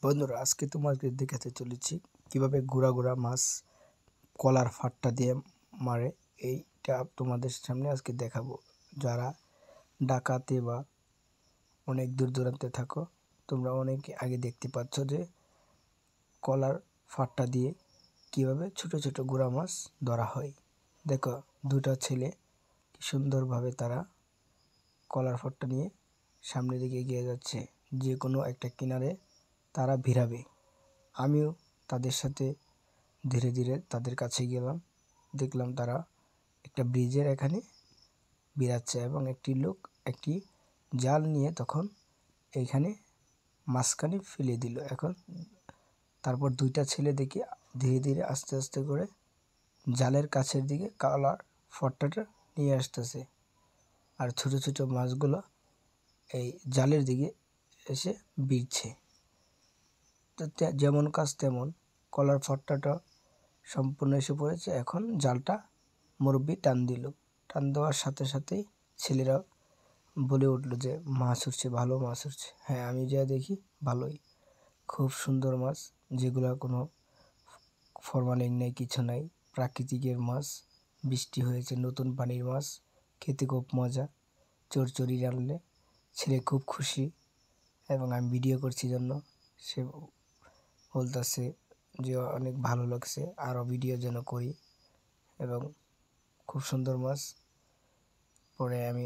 বন্ধুরা, আজকে তোমাকে দেখাতে চলেছি কিভাবে গুড়া গুড়া মাছ কলার ফাট্টা দিয়ে মারে। এইটা তোমাদের সামনে আজকে দেখাবো। যারা ঢাকাতে বা অনেক দূর দূরান্তে থাকো, তোমরা অনেকে আগে দেখতে পাচ্ছ যে কলার ফাট্টা দিয়ে কিভাবে ছোট ছোট গুড়া মাছ ধরা হয়। দেখো, দুটা ছেলে কি সুন্দরভাবে তারা কলার ফাট্টা নিয়ে সামনের দিকে এগিয়ে যাচ্ছে। যে কোনো একটা কিনারে তারা ভিড়াবে। আমিও তাদের সাথে ধীরে ধীরে তাদের কাছে গেলাম। দেখলাম তারা একটা ব্রিজের এখানে বেড়াচ্ছে এবং একটি লোক একটি জাল নিয়ে তখন এইখানে মাঝখানে ফেলে দিল। এখন তারপর দুইটা ছেলে দেখি ধীরে ধীরে আস্তে আস্তে করে জালের কাছের দিকে কলার ফাট্টাটা নিয়ে আসতেছে, আর ছোট ছোট মাছগুলো এই জালের দিকে এসে ভিড়ছে। তো যেমন কাজ তেমন, কলার ফাট্টাটা সম্পূর্ণ এসে পড়েছে। এখন জালটা মুরব্বি টান দিল। টান দেওয়ার সাথে সাথেই ছেলেরা বলে উঠলো যে মাছ উঠছে, ভালো মাছ উঠছে। হ্যাঁ, আমি যা দেখি ভালোই, খুব সুন্দর মাছ, যেগুলো কোনো ফরমালিন নেই, কিছু নাই, প্রাকৃতিকের মাছ। বৃষ্টি হয়েছে, নতুন পানির মাছ, খেতে খুব মজা। চচ্চড়ি রান্নলে ছেলে খুব খুশি, এবং আমি ভিডিও করছি জন্য সে বলতেছে যে অনেক ভালো লাগছে, আরও ভিডিও যেন করি। এবং খুব সুন্দর মাছ। পরে আমি